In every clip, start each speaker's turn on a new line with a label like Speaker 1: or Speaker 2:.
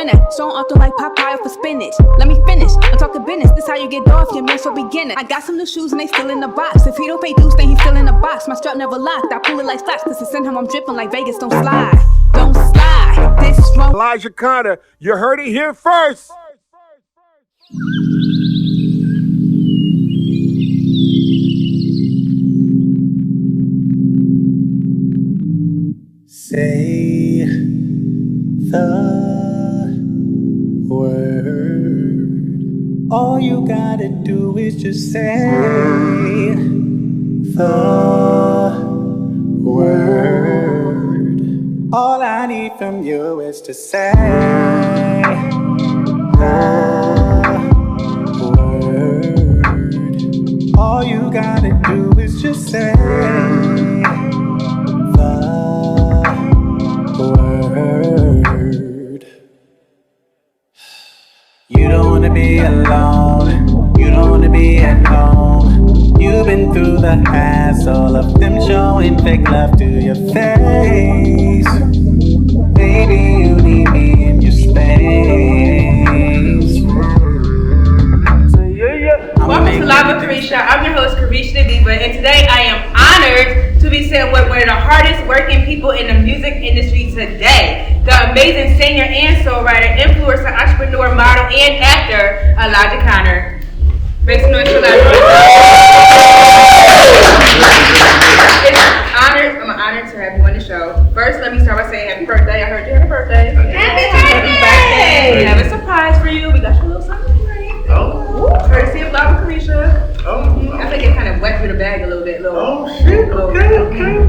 Speaker 1: winner. Strong often like Popeye for spinach. Let me finish. I'm talking business. This how you get off your man for beginner. I got some new shoes and they still in the box. If he don't pay dues, then he's still in the box. My strap never locked. I pull it like flash. Cause it's in him I'm dripping like Vegas. Don't slide. Don't slide. This is wrong.
Speaker 2: Elijah Connor, you heard it here first.
Speaker 3: Say the word. All you gotta do is just say the word. All I need from you is to say the word. All you gotta do is just say word. You don't wanna be alone. You don't wanna be at home. You've been through the hassle of them showing fake love to your face. Maybe you need me in your space.
Speaker 4: Welcome to Live with Carisha. I'm your host, Carisha the Diva, and today I am honored to be sitting with one of the hardest working people in the music industry today. The amazing singer and songwriter, influencer, entrepreneur, model, and actor, Elijah Connor. Make some noise for Elijah. I'm honored to have you on the show. First, let me start by saying happy birthday. I heard you had a birthday. Happy birthday! We have a surprise for you. We got you a little something tonight.
Speaker 5: Oh.
Speaker 4: Courtesy of Live with Carisha.
Speaker 5: Oh.
Speaker 4: I think it kind of wet through the bag a little bit.
Speaker 5: Oh shit. Okay.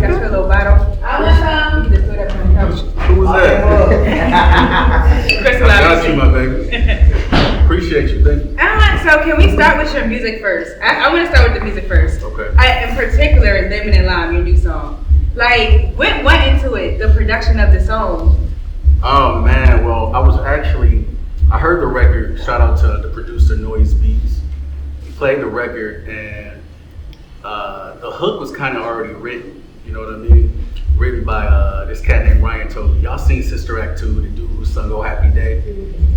Speaker 4: Got you a little bottle. You can just throw that on the couch.
Speaker 5: Who was that?
Speaker 4: Chris
Speaker 5: I got you, my baby. Appreciate you, thank you.
Speaker 4: So can we start with your music first? I want to start with the music first.
Speaker 5: Okay.
Speaker 4: In particular, Lemon and Lime, your new song. Like, what went into it? The production of the song.
Speaker 5: Oh man, well I heard the record. Shout out to the producer Noise Beats. He played the record and the hook was kind of already written. You know what I mean? Written by this cat named Ryan Toby. Y'all seen Sister Act 2, the dude who sung "Oh Happy Day"?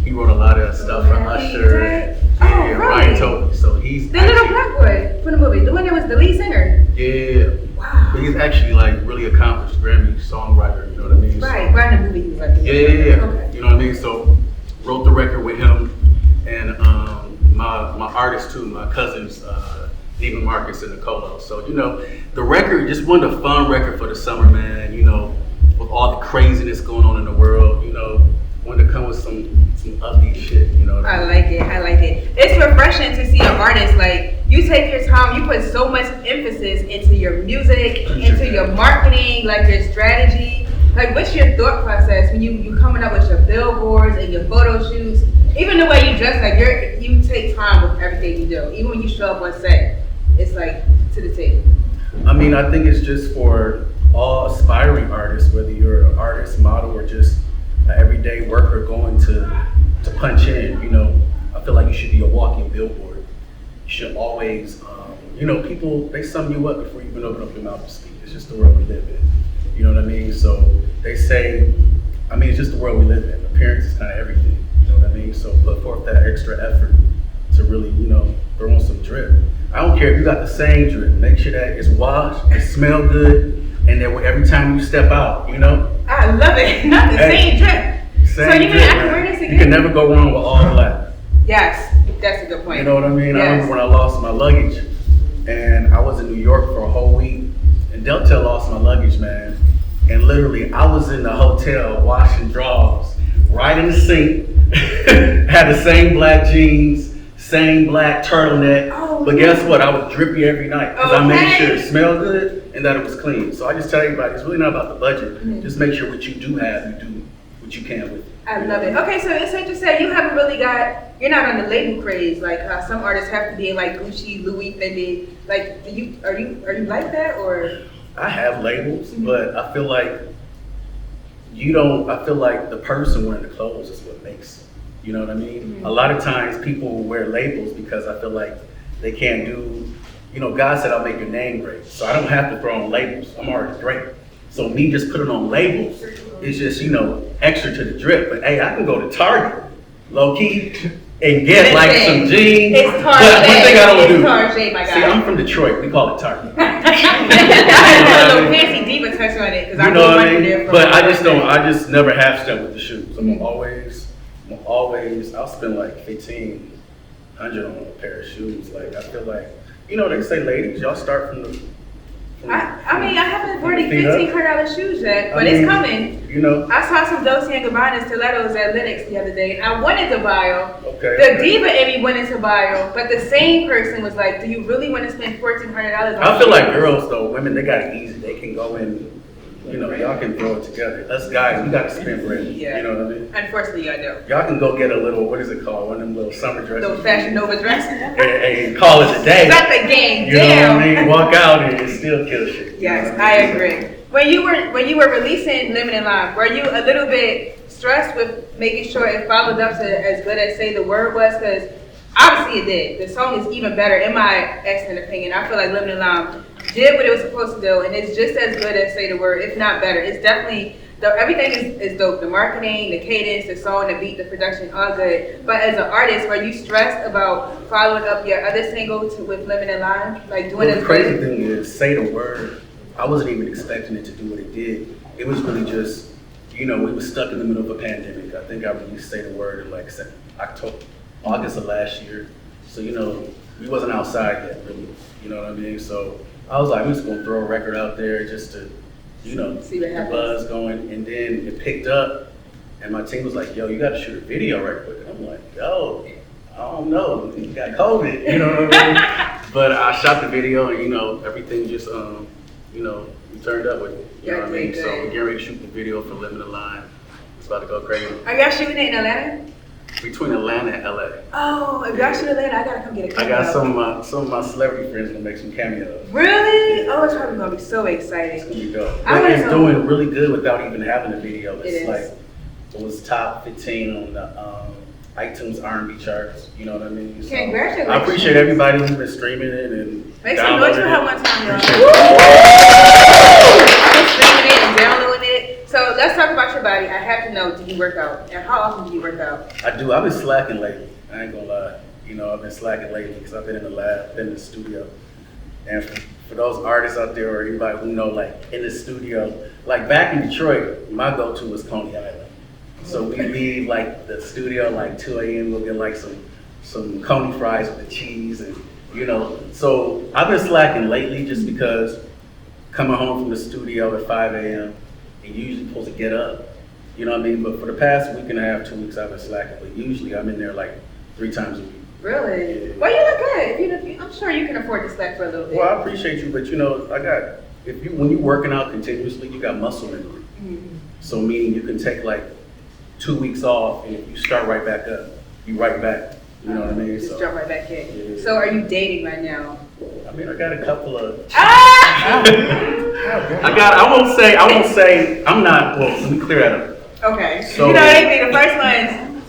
Speaker 5: He wrote a lot of stuff for Usher. Yeah,
Speaker 4: really?
Speaker 5: Ryan Toby. So he's
Speaker 4: the little black boy from the movie, the one that was the lead singer.
Speaker 5: Yeah.
Speaker 4: Wow.
Speaker 5: But he's actually like really accomplished Grammy songwriter. You know what I mean?
Speaker 4: Right. Right in the movie, he was like.
Speaker 5: Yeah.
Speaker 4: Okay.
Speaker 5: You know what I mean? So wrote the record with him and my artists too, my cousins, Neiman Marcus and Nicolo. So, you know, the record just wanted a fun record for the summer, man. You know, with all the craziness going on in the world, you know, wanted to come with some upbeat shit, you know.
Speaker 4: I like it. It's refreshing to see an artist, like, you take your time, you put so much emphasis into your music, into your marketing, like your strategy. Like, what's your thought process when you coming up with your billboards and your photo shoots? Even the way you dress, like you take time with everything you do. Even when you show up on set, it's like to the T.
Speaker 5: I mean, I think it's just for all aspiring artists, whether you're an artist, model, or just an everyday worker going to punch in. You know, I feel like you should be a walking billboard. You should always, you know, people, they sum you up before you even open up your mouth to speak. It's just the world we live in. You know what I mean? So they say, I mean, it's just the world we live in. Appearance is kind of everything. You know what I mean? So put forth that extra effort to really, you know, throw on some drip. I don't care if you got the same drip. Make sure that it's washed, it smells good, and that every time you step out, you know?
Speaker 4: I love it. Not the same drip. So you mean I can wear this again?
Speaker 5: You can never go wrong with all black.
Speaker 4: Yes, that's a good point.
Speaker 5: You know what I mean?
Speaker 4: Yes.
Speaker 5: I remember when I lost my luggage, and I was in New York for a whole week, and Delta lost my luggage, man. And literally, I was in the hotel washing drawers, right in the sink, had the same black jeans, same black turtleneck. Oh, but guess what? I was drippy every night because I made sure it smelled good and that it was clean. So I just tell everybody, it's really not about the budget. Mm-hmm. Just make sure what you do have, you do what you can with it.
Speaker 4: I love it. Okay, so it's interesting to say you haven't really you're not on the label craze like some artists have to be in like Gucci, Louis, Fendi. Like, are you like that or?
Speaker 5: I have labels, but I feel like I feel like the person wearing the clothes is what makes it. You know what I mean? Mm-hmm. A lot of times people will wear labels because I feel like they can't do, you know, God said I'll make your name great. So I don't have to throw on labels. I'm already great. So me just putting on labels it's just, you know, extra to the drip. But hey, I can go to Target, low key, and get like some jeans.
Speaker 4: It's
Speaker 5: But
Speaker 4: Target.
Speaker 5: one thing I don't do.
Speaker 4: Target, my guy.
Speaker 5: See, I'm from Detroit. We call it Target.
Speaker 4: I had a little fancy diva touch on it because I
Speaker 5: You know what I
Speaker 4: there
Speaker 5: mean?
Speaker 4: from
Speaker 5: But I just don't. I just never half step with the shoes. I'm always. I'll spend like $1,500 on a pair of shoes. Like I feel like, you know, they say ladies, y'all start from the.
Speaker 4: I mean, I haven't bought
Speaker 5: feet up.
Speaker 4: $1,500 shoes yet, but
Speaker 5: I mean,
Speaker 4: it's coming.
Speaker 5: You know.
Speaker 4: I saw some Dolce & Gabbana stilettos at Linux the other day. I wanted to buy them.
Speaker 5: Okay.
Speaker 4: The diva in me wanted to buy them, but the same person was like, "Do you really want to spend $1,400 on?"
Speaker 5: I feel like girls though, women, they got it easy. They can go in. You know, y'all can throw it together. Us guys, we gotta spend bread.
Speaker 4: Yeah.
Speaker 5: You know what I mean?
Speaker 4: Unfortunately, I don't.
Speaker 5: Y'all can go get a little, what is it called? One of them little summer dresses.
Speaker 4: Those Fashion Nova dresses.
Speaker 5: And call it a day.
Speaker 4: Got the game
Speaker 5: You know
Speaker 4: down.
Speaker 5: what I mean? Walk out and still kill shit. You
Speaker 4: Yes,
Speaker 5: know what
Speaker 4: I
Speaker 5: mean?
Speaker 4: agree. When you were releasing Limited Line, were you a little bit stressed with making sure it followed up to as good as Say the Word was? Because obviously it did. The song is even better in my excellent opinion. I feel like Limited Line did what it was supposed to do, and it's just as good as Say the Word, if not better. It's definitely everything is dope. The marketing, the cadence, the song, the beat, the production, all good. But as an artist, were you stressed about following up your other single with Limited Line, like doing
Speaker 5: Well, the
Speaker 4: as
Speaker 5: crazy
Speaker 4: good?
Speaker 5: thing is, Say the Word, I wasn't even expecting it to do what it did. It was really just, you know, we were stuck in the middle of a pandemic. I think I released Say the Word in like August of last year. So, you know, we wasn't outside yet, really. You know what I mean? So I was like, I'm just gonna throw a record out there just to, you know,
Speaker 4: See what
Speaker 5: get the
Speaker 4: happens.
Speaker 5: buzz going. And then it picked up, and my team was like, yo, you gotta shoot a video right quick. And I'm like, yo, I don't know, you got COVID, you know what I mean? But I shot the video, and you know, everything just, you know, we turned up with it. You know what I mean?
Speaker 4: Good.
Speaker 5: So we're getting ready to shoot the video for Limited Line. It's about to go crazy.
Speaker 4: Are y'all shooting it in Atlanta?
Speaker 5: Between Atlanta and LA.
Speaker 4: Oh, if y'all shoot Atlanta, I gotta come get a
Speaker 5: I
Speaker 4: cameo.
Speaker 5: got some of my celebrity friends gonna make some cameos.
Speaker 4: Really? Oh, it's probably gonna be so
Speaker 5: It's
Speaker 4: exciting.
Speaker 5: gonna be dope.
Speaker 4: I
Speaker 5: But
Speaker 4: wanna
Speaker 5: it's
Speaker 4: know-
Speaker 5: doing really good without even having a video.
Speaker 4: It
Speaker 5: It's
Speaker 4: is.
Speaker 5: like it was top 15 on the iTunes R&B charts. You know what I mean? So
Speaker 4: Congratulations.
Speaker 5: I appreciate everybody who's been streaming it and
Speaker 4: Make some noise for her
Speaker 5: downloading
Speaker 4: one time, y'all.
Speaker 5: Appreciate
Speaker 4: I've been streaming it and downloading it. So let's talk about your body. I have to know, do you work out? And how often do you work out?
Speaker 5: I do. I've been slacking lately. I ain't gonna lie. You know, I've been slacking lately because I've been in the lab, been in the studio. And for those artists out there or anybody who know, like in the studio, like back in Detroit, my go-to was Coney Island. So we leave like the studio like 2 a.m. We'll get like some Coney fries with the cheese and you know. So I've been slacking lately just because coming home from the studio at 5 a.m. and you usually supposed to get up. You know what I mean? But for the past week and a half, 2 weeks, I've been slacking. But usually I'm in there like 3 times a week.
Speaker 4: Really? Well, you look good. I'm sure you can afford to slack for a little bit.
Speaker 5: Well, I appreciate you, but you know, when you're working out continuously, you got muscle memory.
Speaker 4: Mhm.
Speaker 5: So meaning you can take like 2 weeks off, and if you start right back up, you right back. You know what I mean?
Speaker 4: Just
Speaker 5: So,
Speaker 4: jump right back in.
Speaker 5: Yeah.
Speaker 4: So are you dating right now?
Speaker 5: I mean, I got a couple of.
Speaker 4: Ah!
Speaker 5: I won't say. I'm not. Well, let me clear that up.
Speaker 4: Okay.
Speaker 5: So-
Speaker 4: you know they be the first ones.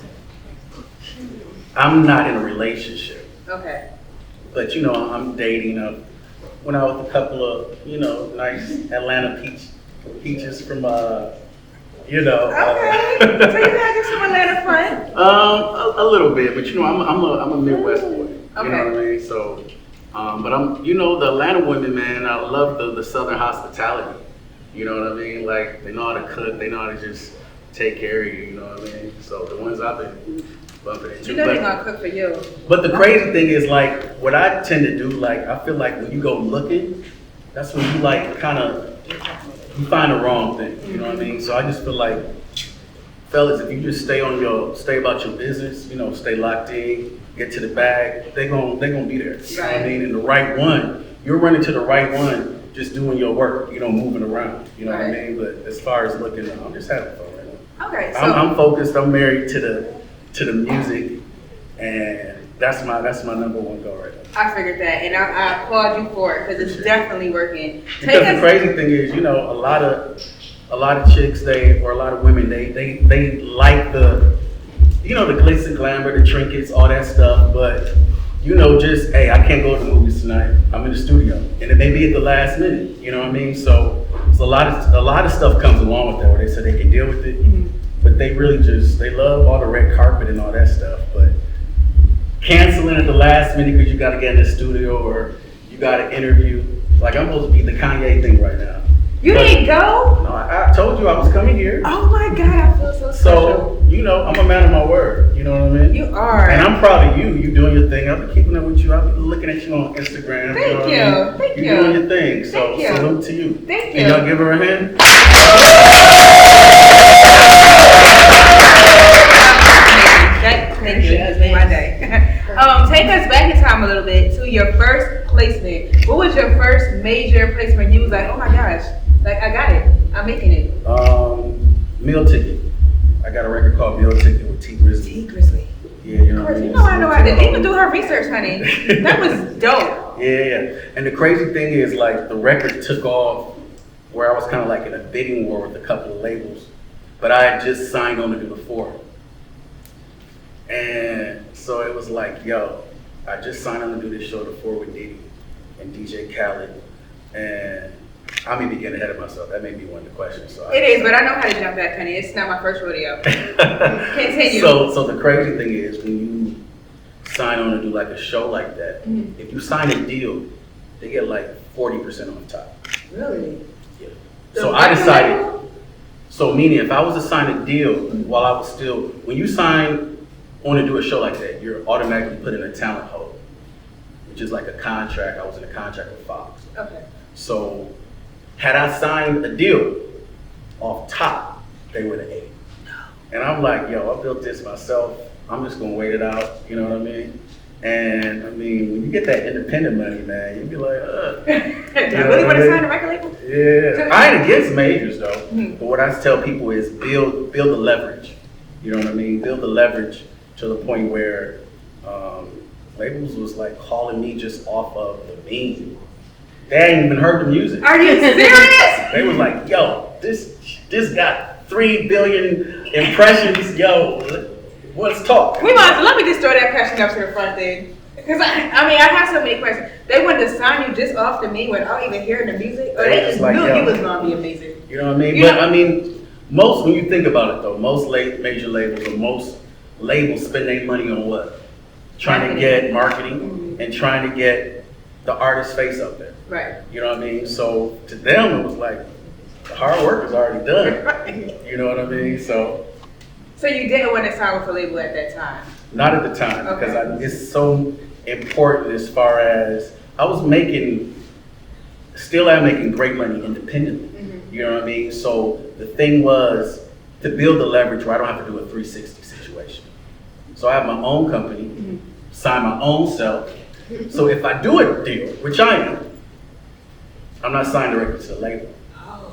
Speaker 5: I'm not in a relationship,
Speaker 4: Okay.
Speaker 5: but you know, I'm dating. Went out with a couple of, you know, nice Atlanta peaches from, you know.
Speaker 4: Okay. So you gotta do some Atlanta fun.
Speaker 5: A little bit, but you know, I'm a Midwest boy. You know
Speaker 4: Okay.
Speaker 5: what I mean? So, but I'm, you know, the Atlanta women, man. I love the Southern hospitality. You know what I mean? Like they know how to cook. They know how to just take care of you. You know what I mean? So the ones I've been bumping into.
Speaker 4: You know they're gonna cook for you.
Speaker 5: But the crazy thing is, like, what I tend to do, like, I feel like when you go looking, that's when you like kind of you find the wrong thing. You know what I mean? So I just feel like, fellas, if you just stay about your business, you know, stay locked in, get to the bag, they gonna be there. You know what I mean? And the right one, you're running to the right one, just doing your work, you know, moving around. You know what I
Speaker 4: Right.
Speaker 5: mean? But as far as looking, I'm just having fun right now.
Speaker 4: Okay. So
Speaker 5: I'm focused. I'm married to the music, and that's my number one goal right now.
Speaker 4: I figured that, and I applaud you for it because it's definitely working.
Speaker 5: Because the crazy thing is, you know, a lot of chicks, or a lot of women, they like the, you know, the glitz and glamour, the trinkets, all that stuff. But you know, just hey, I can't go to the movies tonight. I'm in the studio, and it may be at the last minute. You know what I mean? So So a lot of stuff comes along with that where they say they can deal with it, but they really they love all the red carpet and all that stuff. But canceling at the last minute because you got to get in the studio or you got to interview. Like I'm supposed to be the Kanye thing right now.
Speaker 4: You didn't go?
Speaker 5: No, I told you I was coming here.
Speaker 4: Oh my God, I feel so special.
Speaker 5: So, you know, I'm a man of my word. You know what I mean?
Speaker 4: You are.
Speaker 5: And I'm proud of you. You doing your thing. I've been keeping up with you. I've been looking at you on Instagram.
Speaker 4: Thank
Speaker 5: you.
Speaker 4: you.
Speaker 5: Know what I mean?
Speaker 4: Thank you.
Speaker 5: You're doing your thing. So,
Speaker 4: Thank you.
Speaker 5: salute to you.
Speaker 4: Thank you.
Speaker 5: Can y'all give her a hand?
Speaker 4: Thank you. That's made my day. Take us back in time a little bit to your first placement. What was your first major placement? You was like, oh my gosh, like I got it. I'm making it.
Speaker 5: Meal Ticket. I got a record called Meal Ticket with T Grizzly.
Speaker 4: T Grizzly.
Speaker 5: Yeah, you know
Speaker 4: Of
Speaker 5: what I
Speaker 4: course,
Speaker 5: mean?
Speaker 4: you know I know I didn't even do her research, honey. That was dope.
Speaker 5: Yeah. And the crazy thing is, like, the record took off where I was kind of like in a bidding war with a couple of labels, but I had just signed on to do the 4. And so it was like, yo, I just signed on to do this show, the 4 with Diddy and DJ Khaled, and I may be getting ahead of myself. That made me want to question. So
Speaker 4: It is, but I know how to jump back, honey. It's not my first rodeo. Continue.
Speaker 5: So the crazy thing is when you sign on to do like a show like that, if you sign a deal, they get like 40% on top.
Speaker 4: Really?
Speaker 5: Yeah. So I decided. So meaning, if I was to sign a deal while I was still, when you sign on to do a show like that, you're automatically put in a talent hold, which is like a contract. I was in a contract with Fox.
Speaker 4: Okay.
Speaker 5: So had I signed a deal off top, they would have ate. And I'm like, yo, I built this myself. I'm just gonna wait it out. You know what I mean? And I mean, when you get that independent money, man, you be like,
Speaker 4: Do you really want to sign a record label?
Speaker 5: yeah. I ain't against majors though. But what I tell people is build the leverage. You know what I mean? Build the leverage to the point where labels was like calling me just off of the meme. They hadn't even heard the music.
Speaker 4: Are you serious?
Speaker 5: They was like, yo, this got 3 billion impressions. Yo, let's talk.
Speaker 4: Let me just throw that question up to the front then. Because I have so many questions. They wanted to sign you just off the me without even hearing the music, or they just
Speaker 5: like,
Speaker 4: knew
Speaker 5: yo,
Speaker 4: you was gonna be amazing.
Speaker 5: You know what I mean?
Speaker 4: You
Speaker 5: But
Speaker 4: know-
Speaker 5: I mean, most, when you think about it though, most major labels or most labels spend their money on what? Trying to get marketing and trying to get the artist's face up there.
Speaker 4: Right.
Speaker 5: You know what I mean? So to them, it was like, the hard work is already done.
Speaker 4: Right.
Speaker 5: You know what I mean? So
Speaker 4: So you didn't want to sign with a label at that time?
Speaker 5: not at the time,
Speaker 4: Okay.
Speaker 5: because it's so important as far as I was still am making great money independently. You know what I mean? So the thing was to build the leverage where I don't have to do a 360 situation. So I have my own company, sign my own self. So if I do a deal, which I am, I'm not signed directly to the label.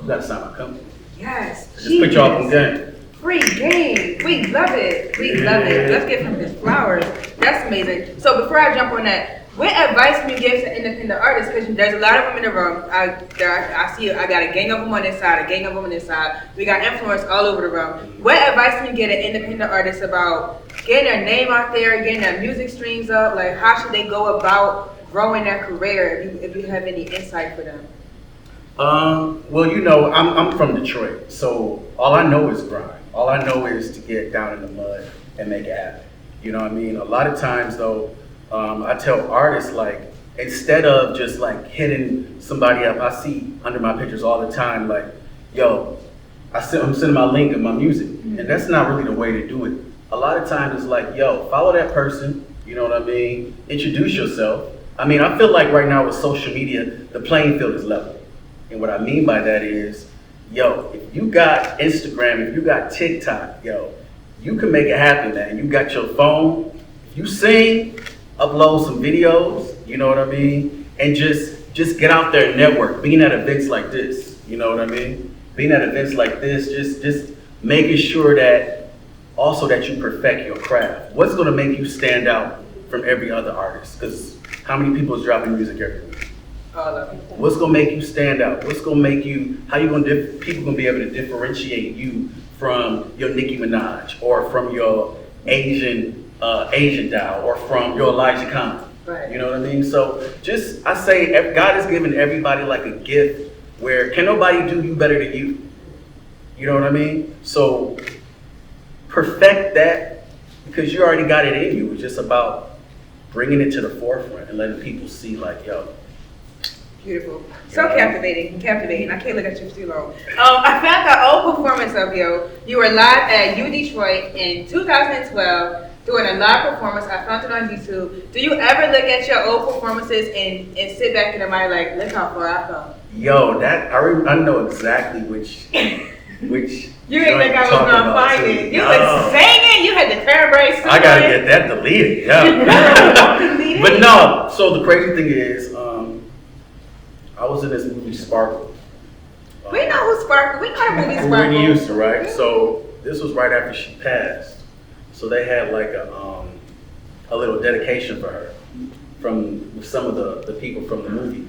Speaker 5: You gotta sign my company.
Speaker 4: Yes.
Speaker 5: Just put y'all on game.
Speaker 4: Free game. We love it. We love it. Let's give him his flowers. That's amazing. So before I jump on that, what advice can you give to independent artists? Because there's a lot of them in the room. I see. I got a gang of them on this side, a gang of them on this side. We got influence all over the room. What advice can you get an independent artist about getting their name out there, getting their music streams up? Like, how should they go about growing their career? If you have any insight for them.
Speaker 5: Well, you know, I'm from Detroit, so all I know is grind. All I know is to get down in the mud and make it happen. You know what I mean? A lot of times, though, I tell artists, like, instead of just like hitting somebody up, I see under my pictures all the time, like, yo, I'm sending my link of my music, and that's not really the way to do it. A lot of times it's like, yo, follow that person. You know what I mean? Introduce yourself. I mean, I feel like right now with social media, the playing field is level. And what I mean by that is, yo, if you got Instagram, if you got TikTok, yo, you can make it happen, man. You got your phone, if you sing, upload some videos, you know what I mean? And just get out there and network, being at events like this, you know what I mean? Being at events like this, just making sure that also that you perfect your craft. What's gonna make you stand out from every other artist? Because how many people is dropping music every week? What's gonna make you stand out? What's gonna make you, how you gonna, people gonna be able to differentiate you from your Nicki Minaj or from your Asian doll or from your Elijah Khan?
Speaker 4: Right.
Speaker 5: You know what I mean? So I say God has given everybody like a gift where can nobody do you better than you? You know what I mean? So perfect that because you already got it in you. It's just about bringing it to the forefront and letting people see like, yo.
Speaker 4: Beautiful. So captivating. I can't look at you for too long. I found the old performance of you were live at U Detroit in 2012 doing a live performance. I found it on YouTube. Do you ever look at your old performances and sit back in the mind like, look how far I come?
Speaker 5: Yo, I know exactly which
Speaker 4: you didn't think I was gonna find it. You was singing. You had the cranberry suit.
Speaker 5: I gotta get that deleted. Yeah. But no. So the crazy thing is, I was in this movie Sparkle.
Speaker 4: We know who Sparkle. We know the movie Sparkle.
Speaker 5: Whitney Houston, right? So this was right after she passed. So they had like a little dedication for her from some of the people from the movie.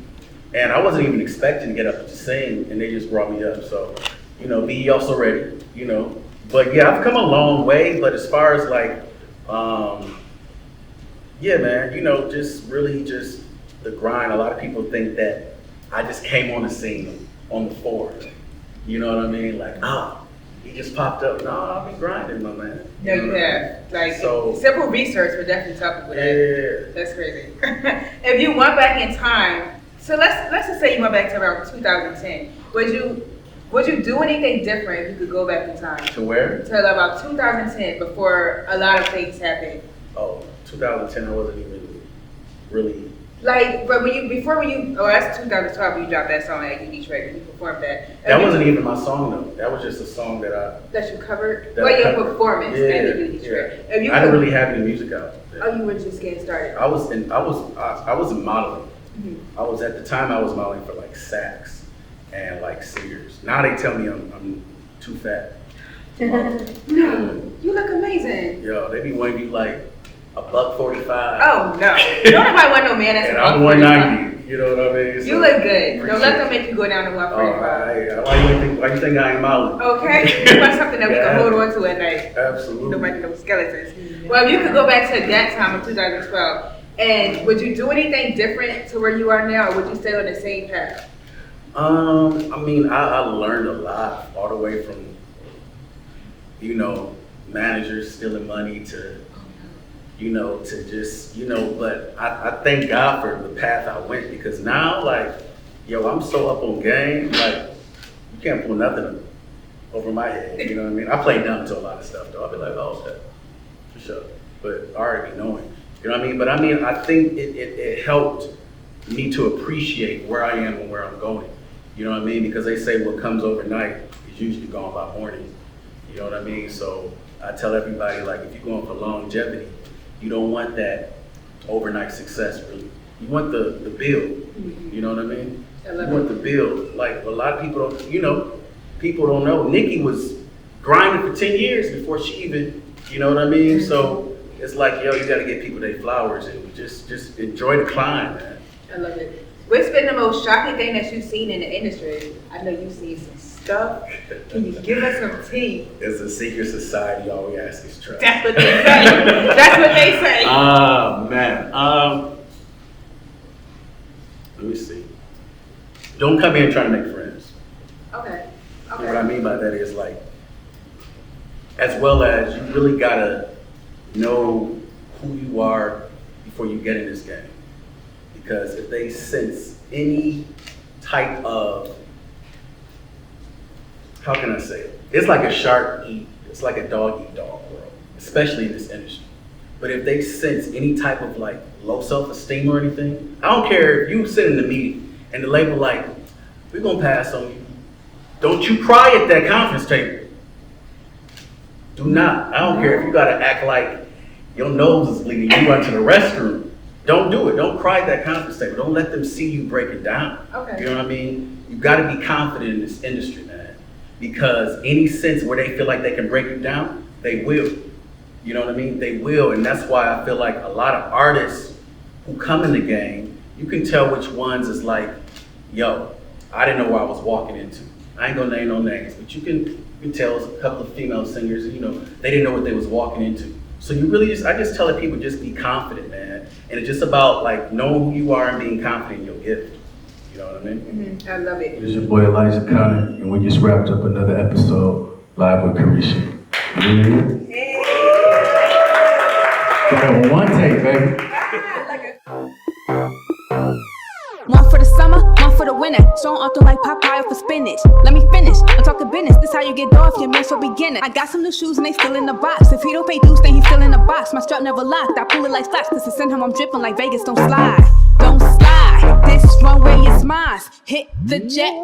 Speaker 5: And I wasn't even expecting to get up to sing, and they just brought me up. So, be also ready, But yeah, I've come a long way. But as far as like, yeah, man, just really just the grind. A lot of people think that I just came on the scene on the floor. You know what I mean? Like, he just popped up. No, I've been grinding, my man.
Speaker 4: No, you have. Like, simple research would definitely help you with that. That's crazy. If you went back in time, so let's just say you went back to around 2010. Would you do anything different if you could go back in time?
Speaker 5: To where?
Speaker 4: To about 2010, before a lot of things happened.
Speaker 5: Oh, 2010, I wasn't even really.
Speaker 4: Like, but that's 2012 when you dropped that song at U Detroit, when you performed that.
Speaker 5: That wasn't even my song though. That was just a song that
Speaker 4: you covered? Well, your performance at U Detroit.
Speaker 5: Yeah. I didn't really have any music out.
Speaker 4: Oh, you were just getting started.
Speaker 5: I was in modeling. Mm-hmm. At the time I was modeling for like Saks and like Sears. Now they tell me I'm too fat.
Speaker 4: No, you look amazing.
Speaker 5: Yo, they be wanting you like $145.
Speaker 4: Oh no! Nobody want no man that's
Speaker 5: and I'm 190. You know what I mean?
Speaker 4: So, you look good. Don't let them make you go down to 145.
Speaker 5: Why you think I ain't modeling?
Speaker 4: Okay, you want something that we can hold on to at night.
Speaker 5: Absolutely.
Speaker 4: Nobody knows skeletons. Well, if you could go back to that time of 2012, and would you do anything different to where you are now, or would you stay on the same path?
Speaker 5: I mean, I learned a lot all the way from, managers stealing money to but I thank God for the path I went because now, like, I'm so up on game, like, you can't pull nothing over my head, you know what I mean? I play dumb to a lot of stuff, though. I'll be like, oh, okay, for sure. But I already be knowing, you know what I mean? But I mean, I think it helped me to appreciate where I am and where I'm going, you know what I mean? Because they say what comes overnight is usually gone by morning, you know what I mean? So I tell everybody, like, if you're going for longevity, you don't want that overnight success, really. You want the build, you know what I mean? You want the build. Like, a lot of people don't know. Nikki was grinding for 10 years before she even, you know what I mean? So it's like, you gotta give people their flowers and just enjoy the climb, man.
Speaker 4: I love it. What's been the most shocking thing that you've seen in the industry? I know you've seen some stuff. Can you give us some tea?
Speaker 5: It's a secret society. All we ask is trust.
Speaker 4: That's what they say. That's what they say.
Speaker 5: Man. Let me see. Don't come in trying to make friends.
Speaker 4: Okay.
Speaker 5: What I mean by that is, like, as well as you really gotta know who you are before you get in this game. Because if they sense any type of, how can I say it? It's like a shark it's like a dog eat dog world, especially in this industry. But if they sense any type of like low self-esteem or anything, I don't care if you sit in the meeting and the label like, we're gonna pass on you. Don't you cry at that conference table. Do not. I don't care if you gotta act like your nose is bleeding, you run to the restroom. Don't do it. Don't cry at that conference table. Don't let them see you break it down.
Speaker 4: Okay.
Speaker 5: You know what I mean? You gotta be confident in this industry, man. Because any sense where they feel like they can break you down, they will. You know what I mean? They will, and that's why I feel like a lot of artists who come in the game, you can tell which ones is like, yo, I didn't know where I was walking into. I ain't gonna name no names, but you can tell a couple of female singers, they didn't know what they was walking into. So you really I just tell people just be confident, man. And it's just about like knowing who you are and being confident in your gift. You know what I mean?
Speaker 4: I love it.
Speaker 6: It's your boy Elijah Connor, and we just wrapped up another episode live with Carisha. Yeah. One take, baby.
Speaker 1: One for the summer, one for the winter. So I'm often like Popeye for spinach. Let me finish. I'm talking business. This how you get off your man for beginner. I got some new shoes and they still in the box. If he don't pay dues, then he's still in the box. My strap never locked. I pull it like flash. Cause to send him, I'm dripping like Vegas. Don't slide. Don't slide. This runway is mine. Hit the jet.